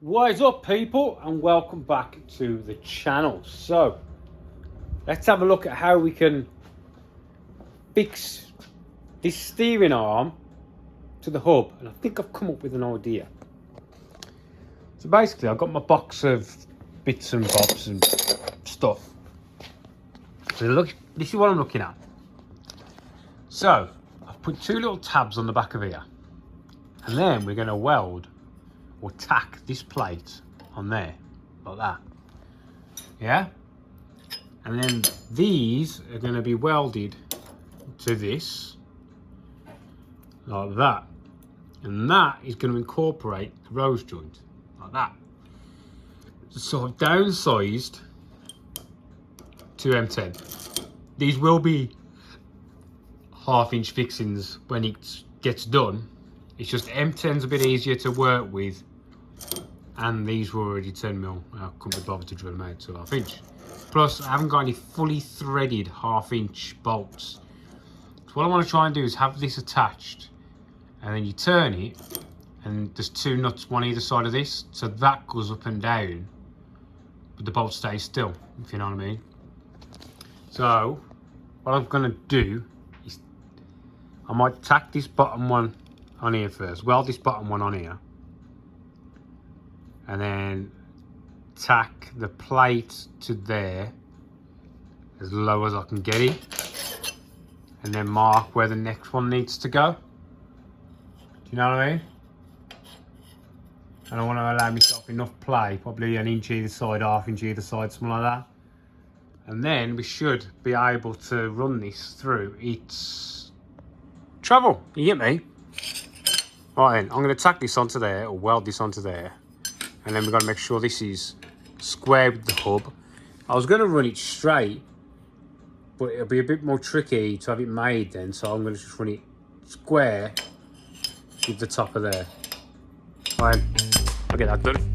What is up, people, and welcome back to the channel. So let's have a look at how we can fix this steering arm to the hub, and I think I've come up with an idea. So basically I've got my box of bits and bobs and stuff. So look, this is what I'm looking at. So I've put two little tabs on the back of here, and then we're going to weld or tack this plate on there like that, yeah, and then these are going to be welded to this like that, and that is going to incorporate the rose joint like that. So I've downsized to M10. These will be 1/2 inch fixings when it gets done. It's just M10's a bit easier to work with, and these were already 10mm. I couldn't be bothered to drill them out to 1/2 inch. Plus, I haven't got any fully threaded 1/2 inch bolts. So what I want to try and do is have this attached, and then you turn it, and there's two nuts, one either side of this, so that goes up and down, but the bolt stays still, if you know what I mean. So what I'm going to do is I might tack this bottom one on here first, weld this bottom one on here, and then tack the plate to there as low as I can get it, and then mark where the next one needs to go. Do you know what I mean? And I want to allow myself enough play, probably 1 inch either side, 1/2 inch either side, something like that. And then we should be able to run this through its travel. You get me? Right then, I'm going to tack this onto there, or weld this onto there. And then we've got to make sure this is square with the hub. I was going to run it straight, but it'll be a bit more tricky to have it made then. So I'm going to just run it square with the top of there. Right, I'll get that done.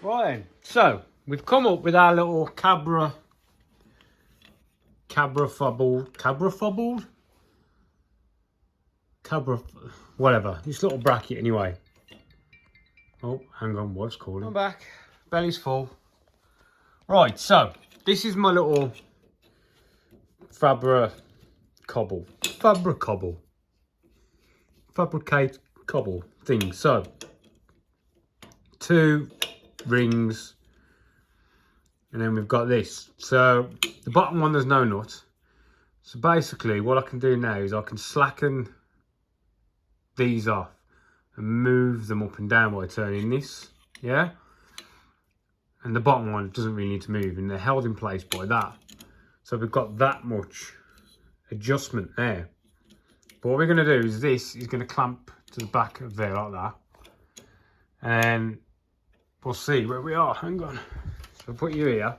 Right, so we've come up with our little cabra whatever, this little bracket anyway. Oh, hang on, what's calling? I'm back, belly's full. Right, so this is my little fabricate cobble thing. So 2 rings, and then we've got this. So the bottom one, there's no nut. So basically what I can do now is I can slacken these off and move them up and down by turning this, yeah, and the bottom one doesn't really need to move, and they're held in place by that. So we've got that much adjustment there. But what we're going to do is this is going to clamp to the back of there like that, and we'll see where we are. Hang on. So I'll put you here.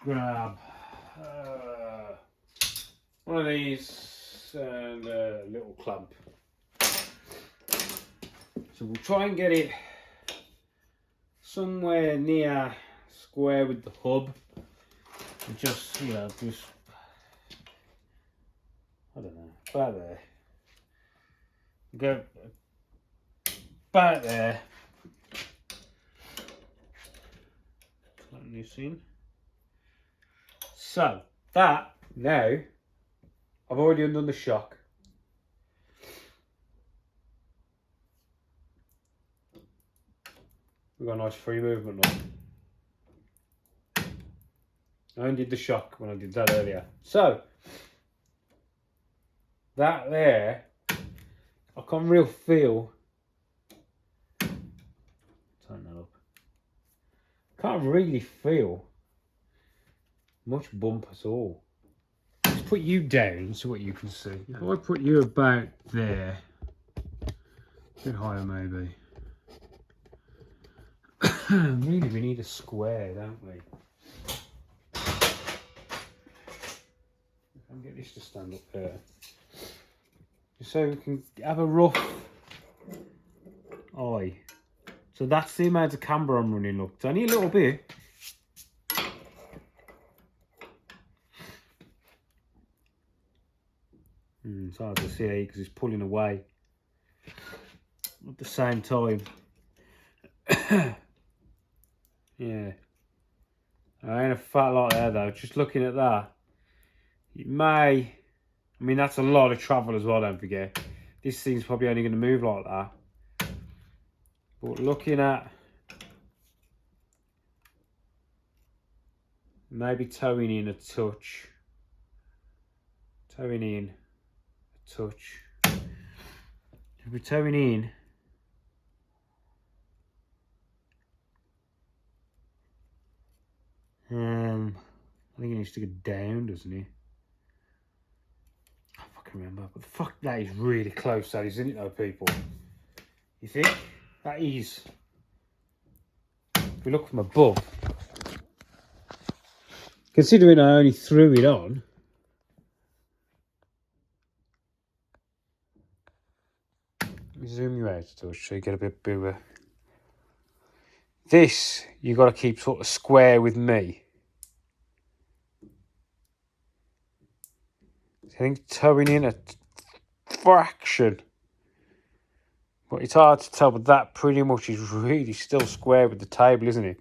Grab one of these and a little clamp. So we'll try and get it somewhere near square with the hub. And just, you know, just, I don't know, about there. Go about there. Clamp this in. So that now, I've already undone the shock. We've got a nice free movement now. I undid the shock when I did that earlier. So that there, I can't real feel. Turn that up. Can't really feel much bump at all. Let's put you down so what you can see. If I put you about there, a bit higher maybe. Really, we need a square, don't we? and get this to stand up there. Just so we can have a rough eye. So that's the amount of camber I'm running, look. It's only a little bit. It's hard to see because it's pulling away. At the same time. Yeah. I ain't a fat lot there though. Just looking at that. It may... I mean, that's a lot of travel as well, don't forget. This thing's probably only going to move like that. But looking at... maybe towing in a touch. Towing in a touch. If we're towing in... I think he needs to go down, doesn't he? I fucking remember. But fuck, that is really close, that is, isn't it, though, people? You think? That is. If we look from above, considering I only threw it on, let me zoom you out a touch so you get a bit bigger. This, you've got to keep sort of square with me. I think towing in a fraction. But it's hard to tell, but that pretty much is really still square with the table, isn't it?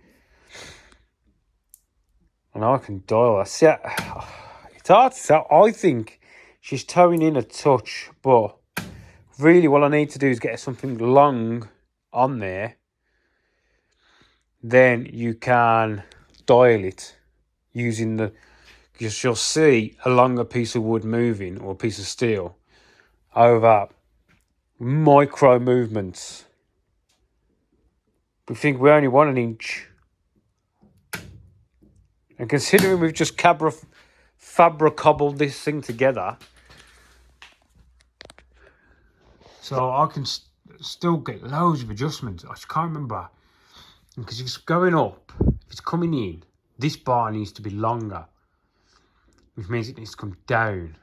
And I can dial that. See, it's hard to tell. I think she's towing in a touch, but really what I need to do is get something long on there. Then you can dial it using the... because you'll see a longer piece of wood moving, or a piece of steel, over micro movements. We think we only want 1 inch. And considering we've just fabricobbled this thing together, so I can still get loads of adjustments. I just can't remember. Because if it's going up, if it's coming in, this bar needs to be longer. Which means it needs to come down.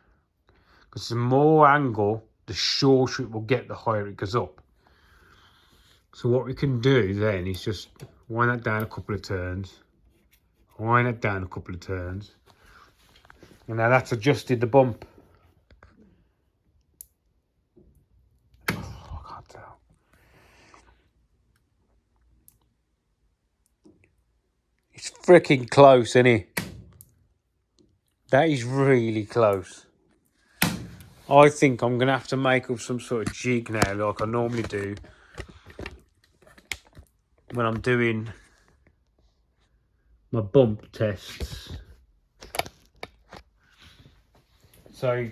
Because the more angle, the shorter it will get, the higher it goes up. So what we can do then is just wind that down a couple of turns. Wind it down a couple of turns. And now that's adjusted the bump. Oh, I can't tell. It's freaking close, isn't it? That is really close. I think I'm going to have to make up some sort of jig now, like I normally do when I'm doing my bump tests. So,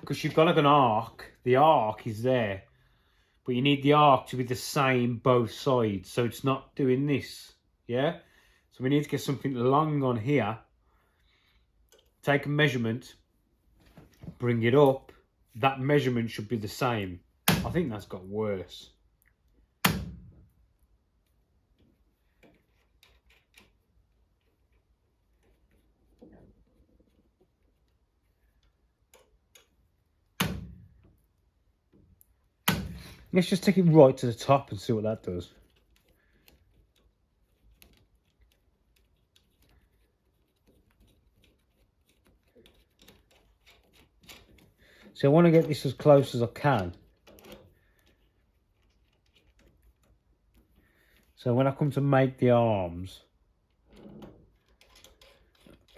because you've got like an arc, the arc is there, but you need the arc to be the same both sides, so it's not doing this, yeah? So we need to get something long on here, take a measurement, bring it up, that measurement should be the same. I think that's got worse. Let's just take it right to the top and see what that does. So I want to get this as close as I can. So when I come to make the arms,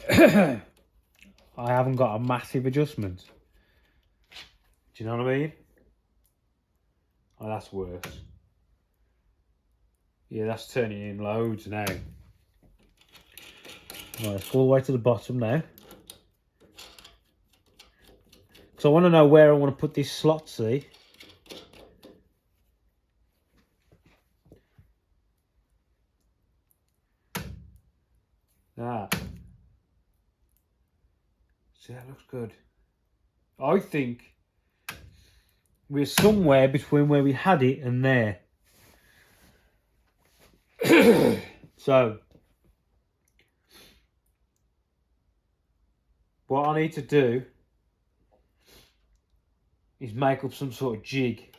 I haven't got a massive adjustment. Do you know what I mean? Oh, that's worse. Yeah, that's turning in loads now. Right, let's go all the way to the bottom now. So I want to know where I want to put this slot, see? That. See, that looks good. I think we're somewhere between where we had it and there. So, what I need to do is make up some sort of jig.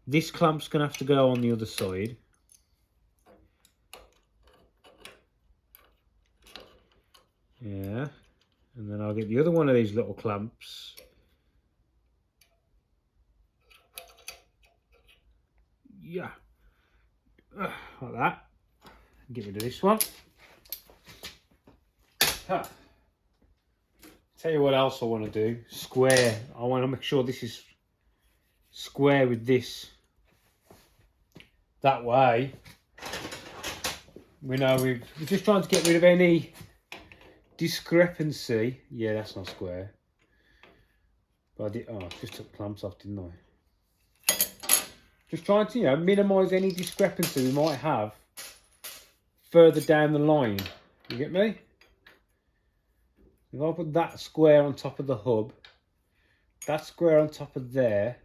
This clamp's going to have to go on the other side. Yeah. And then I'll get the other one of these little clamps. Yeah. Like that. Get rid of this one. Huh. Tell you what else I want to do. Square. I want to make sure this is square with this. That way, we know we're just trying to get rid of any discrepancy. Yeah, that's not square. But I did, oh, I just took clamps off, didn't I? Just trying to, you know, minimise any discrepancy we might have further down the line. You get me? If I put that square on top of the hub, that square on top of there,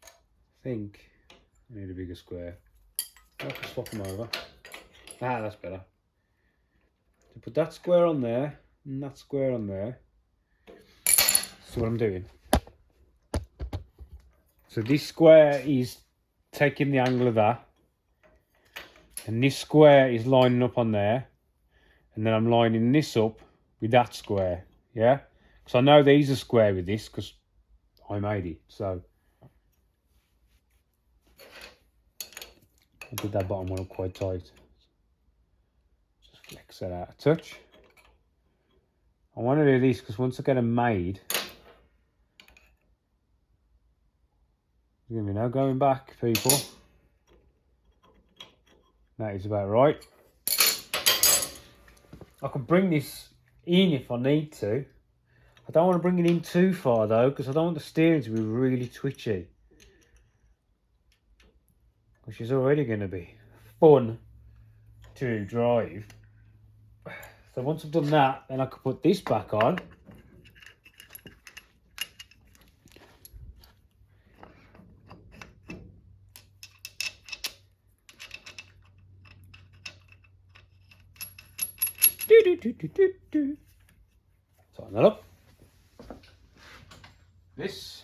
I think I need a bigger square. I can swap them over. Ah, that's better. So put that square on there and that square on there. So what I'm doing. So this square is taking the angle of that. And this square is lining up on there. And then I'm lining this up with that square. Yeah? Because I know these are square with this because I made it. So I did that bottom one up quite tight. Just flex that out a touch. I want to do this because once I get them made, there's going to be no going back, people. That is about right. I can bring this in if I need to. I don't want to bring it in too far though, because I don't want the steering to be really twitchy. Which is already going to be fun to drive. So once I've done that, then I can put this back on. Tighten that up. This.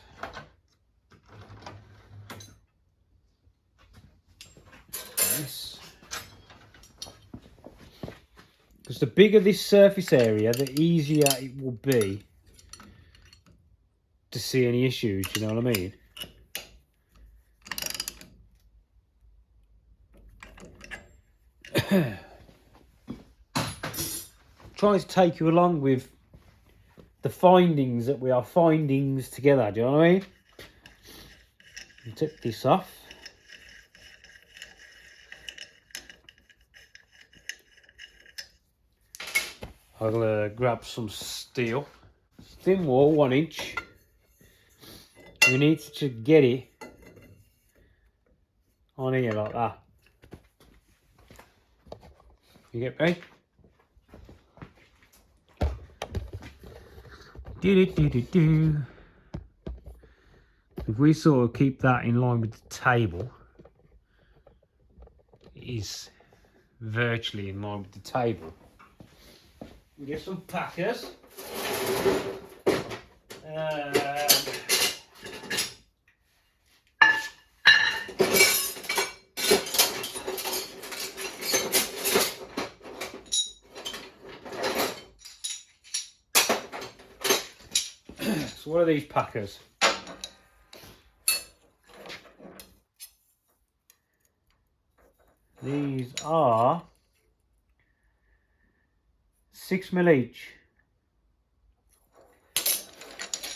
This. Because the bigger this surface area, the easier it will be to see any issues, you know what I mean? Trying to take you along with the findings that we are finding together, do you know what I mean? Take this off. I'll grab some steel. Thin wall, 1 inch. We need to get it on here like that. You get me? If we sort of keep that in line with the table, it is virtually in line with the table. We get some packers. So what are these packers? These are 6mm each.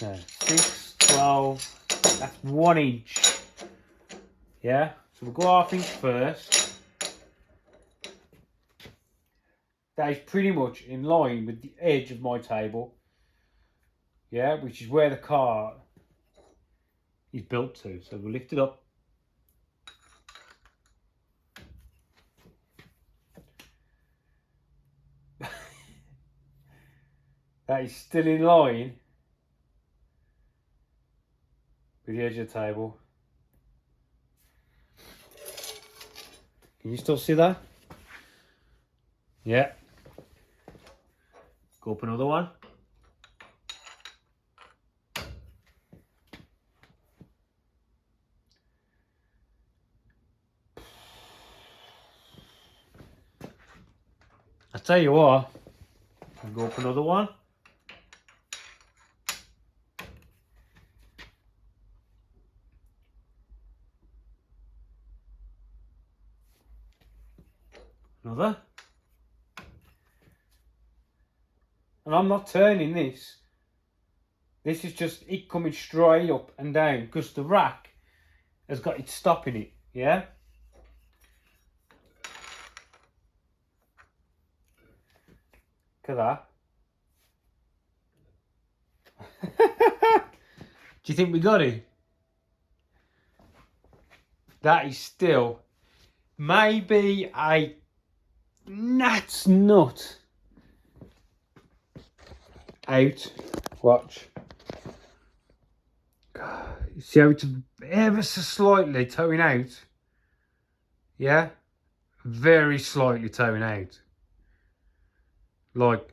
No, 6, 12, that's 1 inch. Yeah, so we'll go 1/2 inch first. That is pretty much in line with the edge of my table. Yeah, which is where the car is built to. So we'll lift it up. That is still in line with the edge of the table. Can you still see that? Yeah. Go up another one. I tell you what, I'll go up another one. Another. And I'm not turning this. This is just it coming straight up and down because the rack has got its stop in it, yeah? Look at that. Do you think we got it? That is still maybe a gnat's nut out. Watch. See how it's ever so slightly towing out? Yeah? Very slightly towing out. Like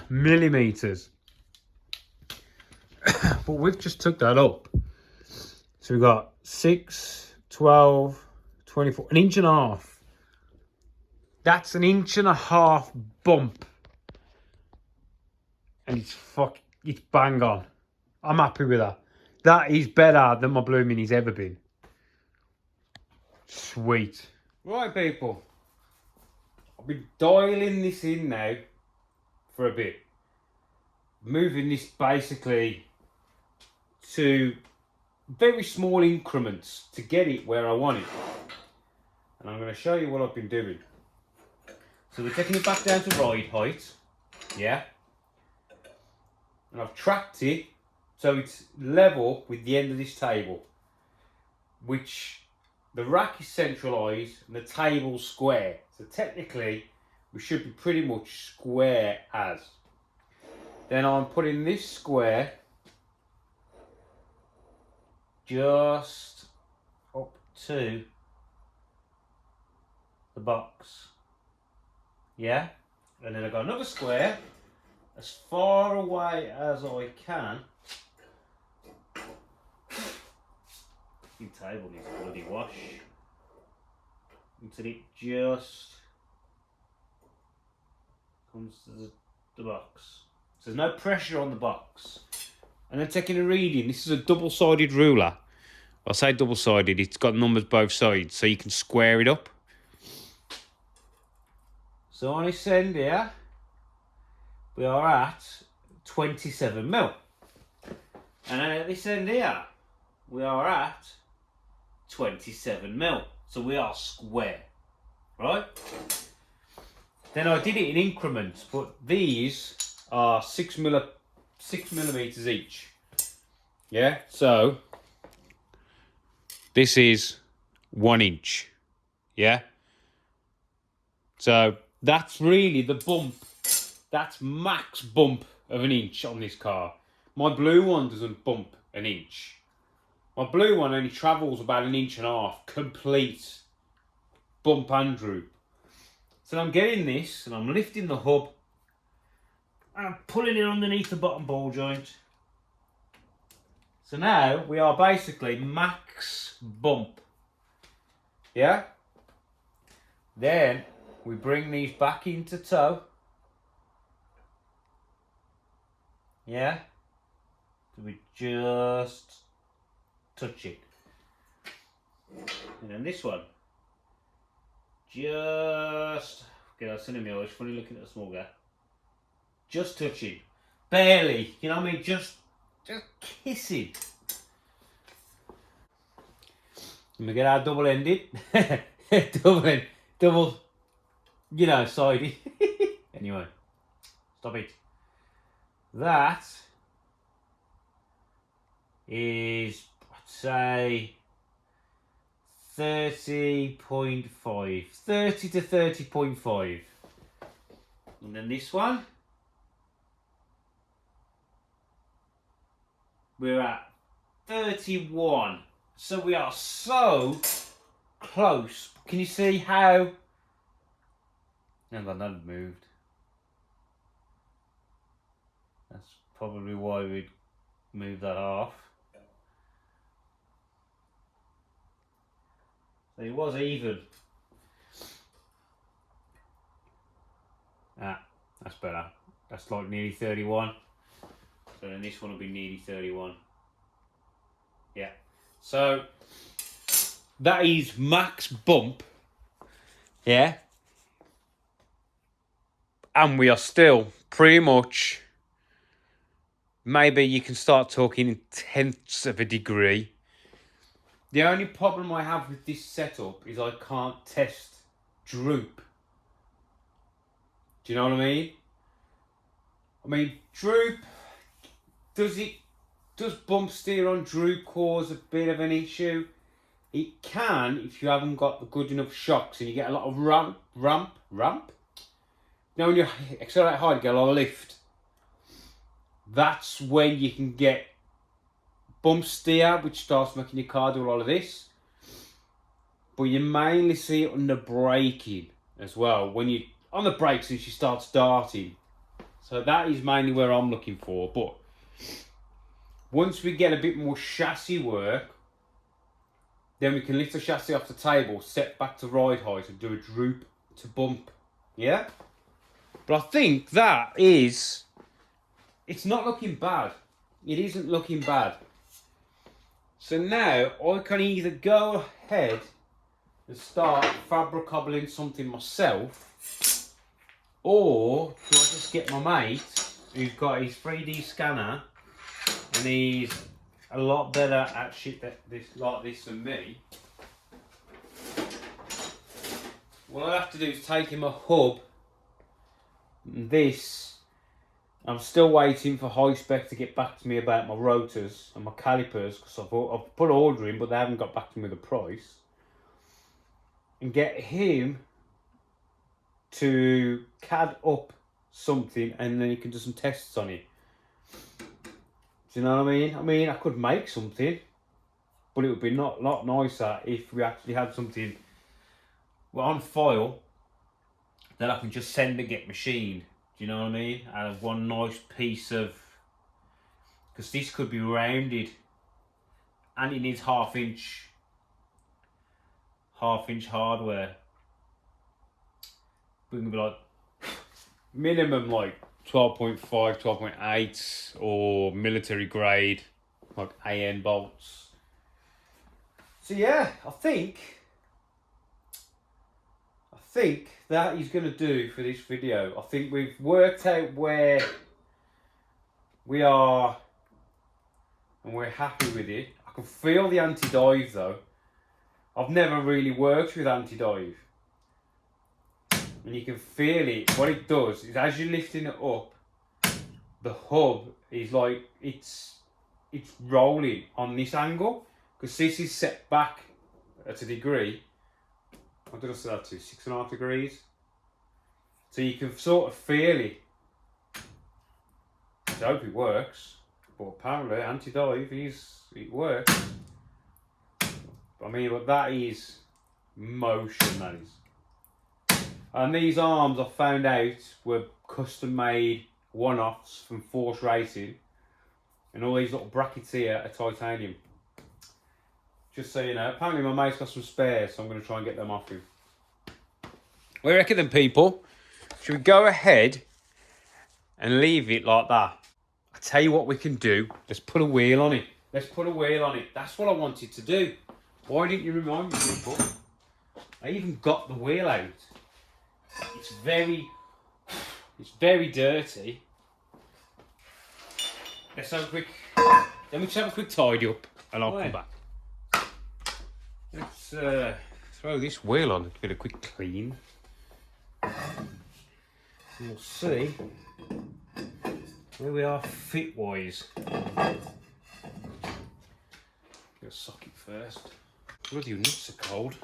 millimeters. But we've just took that up. So we've got 6, 12, 24, an inch and a half. That's an inch and a half bump. And it's bang on. I'm happy with that. That is better than my Blue Mini's ever been. Sweet. Right, people. I've been dialing this in now for a bit. Moving this basically to very small increments to get it where I want it. And I'm going to show you what I've been doing. So we're taking it back down to ride height. Yeah. And I've tracked it so it's level with the end of this table, which the rack is centralised and the table's square. So technically we should be pretty much square as. Then I'm putting this square just up to the box. Yeah? And then I've got another square as far away as I can. Your table needs a bloody wash until it just comes to the box. So there's no pressure on the box. And then taking a reading. This is a double-sided ruler. I say double-sided, it's got numbers both sides, so you can square it up. So on this end here, we are at 27 mil. And then at this end here, we are at 27 mil. So we are square, right? Then I did it in increments, but these are 6 millimeters each. Yeah, so this is 1 inch. Yeah. So that's really the bump. That's max bump of 1 inch on this car. My blue one doesn't bump 1 inch. My blue one only travels about 1.5 inches, complete bump and droop. So I'm getting this and I'm lifting the hub and I'm pulling it underneath the bottom ball joint. So now we are basically max bump. Yeah? Then we bring these back into tow. Yeah? So we just touch it. And then this one. Just get our cinema. It's funny looking at the small guy. Just touching. Barely. You know what I mean? Just kissing. And we get our double-ended. double, you know, sided. Anyway, stop it. That is, I'd say, 30.5. 30 to 30.5. And then this one, we're at 31. So we are so close. Can you see how? Hang on, that moved. probably why we'd move that off. So it was even. Ah, that's better. That's like nearly 31. So then this one will be nearly 31. Yeah. So that is max bump. Yeah. And we are still pretty much, maybe you can start talking in tenths of a degree. The only problem I have with this setup is I can't test droop. Do you know what I mean? I mean, droop, does bump steer on droop cause a bit of an issue? It can if you haven't got the good enough shocks and you get a lot of ramp. Now when you accelerate hard, you get a lot of lift. That's when you can get bump steer, which starts making your car do a lot of this. But you mainly see it on the braking as well. When you on the brakes, since you start starting. So that is mainly where I'm looking for. But once we get a bit more chassis work, then we can lift the chassis off the table, set back to ride height and do a droop to bump. Yeah? But I think that is, it's not looking bad. It isn't looking bad. So now I can either go ahead and start fabricating something myself, or do I just get my mate who's got his 3D scanner and he's a lot better at shit like this than me. What I have to do is take him a hub and this. I'm still waiting for High Spec to get back to me about my rotors and my calipers, because I've put an order in but they haven't got back to me with the price. And get him to CAD up something and then you can do some tests on it. Do you know what I mean? I mean, I could make something, but it would be not a lot nicer if we actually had something on file that I can just send and get machined. Do you know what I mean? And one nice piece of, because this could be rounded and it needs half inch hardware. We can be like minimum like 12.5, 12.8 or military grade like AN bolts. So yeah, I think that is going to do for this video. I think we've worked out where we are and we're happy with it. I can feel the anti-dive though. I've never really worked with anti-dive. And you can feel it. What it does is as you're lifting it up, the hub is like, it's rolling on this angle. Because this is set back at a degree. What did I say that to? 6.5 degrees. So you can sort of feel it. I hope it works. But apparently anti-dive it works. I mean, but that is motion, that is. And these arms I found out were custom made one-offs from Force Racing. And all these little brackets here are titanium. Just so you know, apparently my mate's got some spares, so I'm going to try and get them off him. What do you reckon then, people? Should we go ahead and leave it like that? I tell you what we can do. Let's put a wheel on it. Let's put a wheel on it. That's what I wanted to do. Why didn't you remind me, people? I even got the wheel out. It's very dirty. Let's have a quick. Let me just have a quick tidy up, and I'll come back. Let's throw this wheel on, give it a quick clean. We'll see where we are fit wise. Get a socket first. Bloody nuts are cold.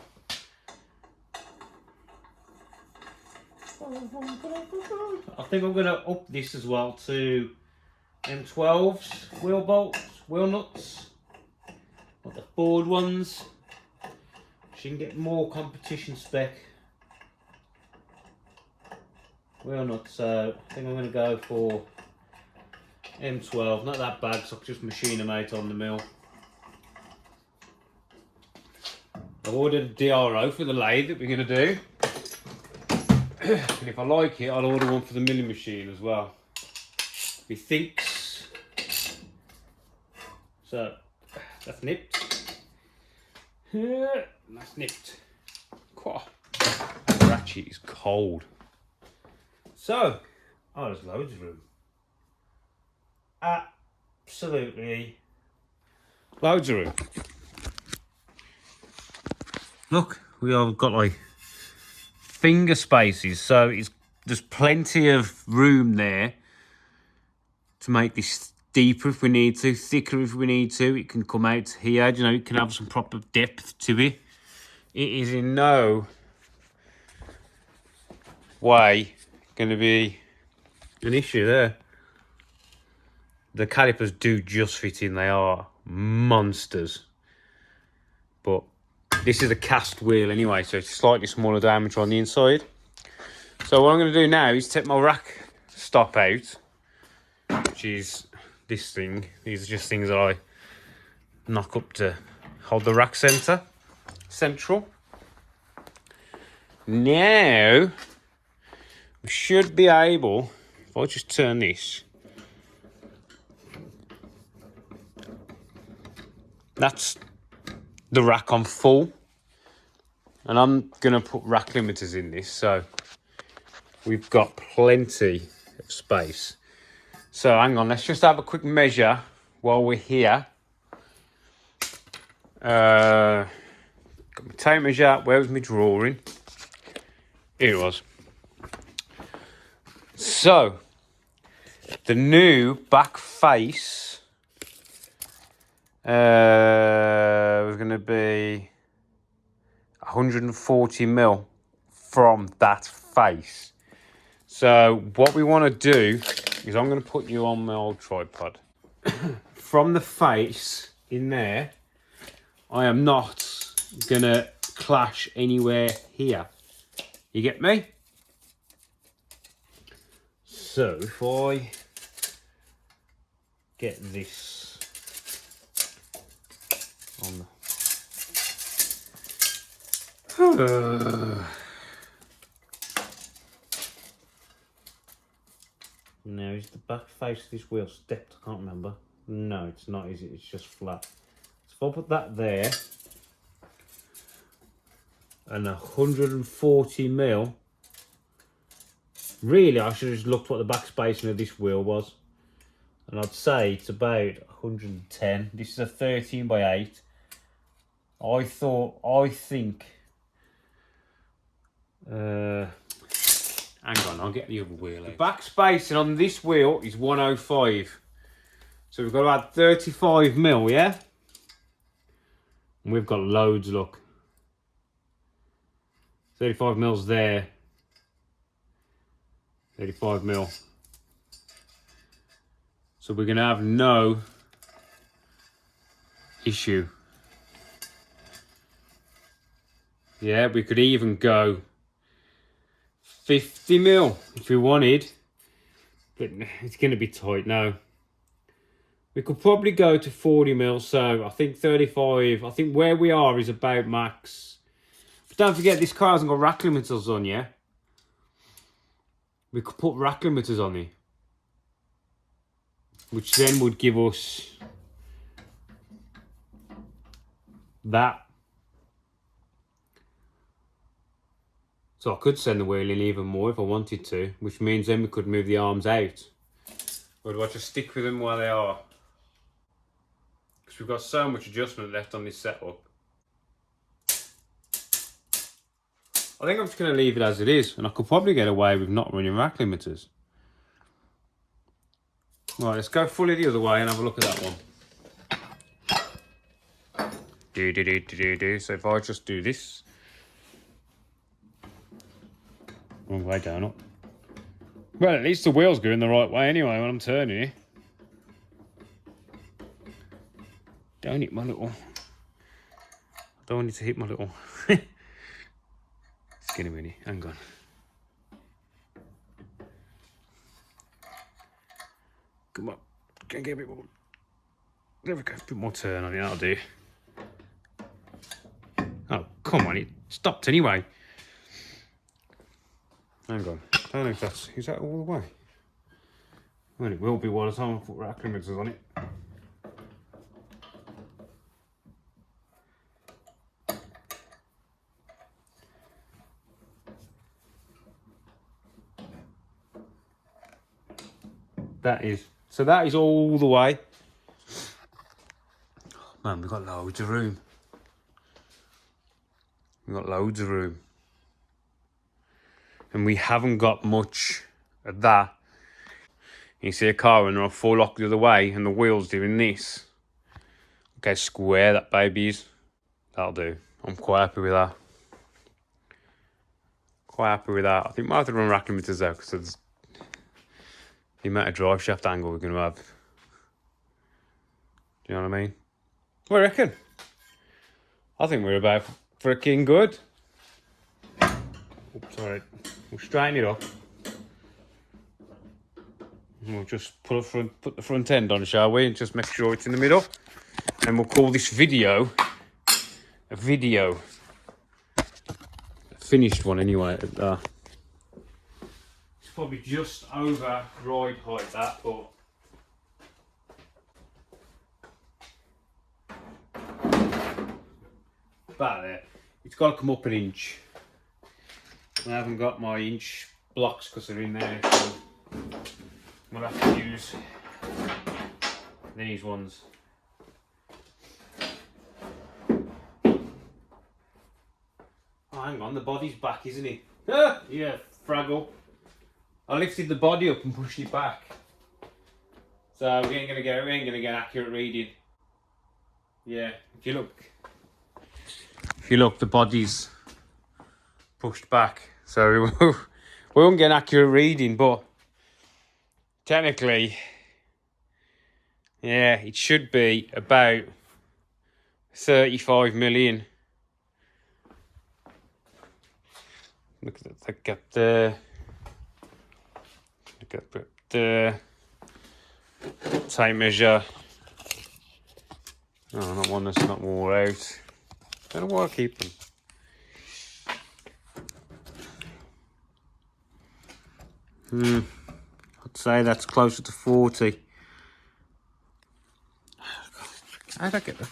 I think I'm going to up this as well to M12s, wheel bolts, wheel nuts, like the Ford ones. So you can get more competition spec wheel nuts. So I think I'm going to go for M12, not that bad, so I can just machine them out on the mill. I ordered a DRO for the lathe that we're going to do. And if I like it, I'll order one for the milling machine as well. Methinks. So, that's nipped. That's nipped. That ratchet is cold. So, oh, there's loads of room. Absolutely loads of room. Look, we have got like finger spaces, so there's plenty of room there to make this deeper if we need to, thicker if we need to. It can come out here, you know, it can have some proper depth to it. It is in no way going to be an issue there. The calipers do just fit in, they are monsters. But this is a cast wheel anyway, so it's slightly smaller diameter on the inside. So what I'm going to do now is take my rack stop out, which is this thing. These are just things that I knock up to hold the rack central. Now, we should be able, if I just turn this, that's the rack on full. And I'm going to put rack limiters in this, so we've got plenty of space. So hang on, let's just have a quick measure while we're here. Got my tape measure. Where was my drawing? Here it was. So the new back face was going to be 140mm from that face. So what we want to do is I'm going to put you on my old tripod. From the face in there, I am not going to clash anywhere here. You get me? So if I get this on the... Now, is the back face of this wheel stepped? I can't remember. No, it's not, is it? It's just flat. So if I put that there, and 140mm, really I should have just looked what the back spacing of this wheel was. And I'd say it's about 110. This is a 13x8. I think, hang on, I'll get the other wheel out. The back spacing on this wheel is 105. So we've got about 35mm, yeah? And we've got loads, look. 35mm there. 35mm. So we're going to have no issue. Yeah, we could even go 50mm if we wanted, but it's going to be tight now. We could probably go to 40mm, so I think 35, I think where we are is about max. But don't forget, this car hasn't got rack limiters on yet. We could put rack limiters on it, which then would give us that. So I could send the wheel in even more if I wanted to, which means then we could move the arms out. Or do I just stick with them while they are? Because we've got so much adjustment left on this setup. I think I'm just going to leave it as it is, and I could probably get away with not running rack limiters. Right, let's go fully the other way and have a look at that one. So if I just do this. Wrong way down it. Well, at least the wheel's going the right way anyway when I'm turning it. Don't hit my little... I don't want it to hit my little... Skinny mini, hang on. Come on. Can get a bit more. There we go. A bit more turn on it. That'll do. Oh, come on! It stopped anyway. Hang on. I don't know if that's. Is that all the way? Well, it will be by the time I put rack limiters on it. That is all the way. Oh, man, we've got loads of room. We've got loads of room. And we haven't got much of that. You see a car and they're on full lock the other way and the wheel's doing this. Okay, square that baby is. That'll do. I'm quite happy with that. Quite happy with that. I think we might have to run rack limiters though, because the amount of drive shaft angle we're going to have. Do you know what I mean? What do you reckon? I think we're about freaking good. Oops, sorry. We'll straighten it up. And we'll just put the front end on, shall we? And just make sure it's in the middle. And we'll call this video a video. A finished one anyway. It's probably just over ride height that, but about there. It's got to come up an inch. I haven't got my inch blocks because they're in there, so we'll have to use these ones. Oh, hang on, the body's back, isn't it? Ah, yeah, Fraggle. I lifted the body up and pushed it back, so we ain't gonna get accurate reading. Yeah, if you look, the body's pushed back, so we won't get an accurate reading, but technically, yeah, it should be about 35 million. Look at the tape measure. Oh, not one that's not wore out. Don't know why I keep them. I'd say that's closer to 40. How'd I get that?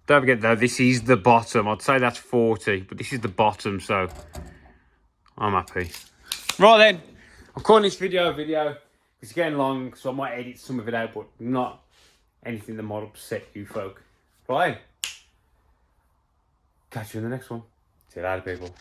Don't forget though, this is the bottom. I'd say that's 40, but this is the bottom, so I'm happy. Right then, I'm calling this video a video. It's getting long, so I might edit some of it out, but not anything that might upset you folk. Right. Catch you in the next one. See you later, people.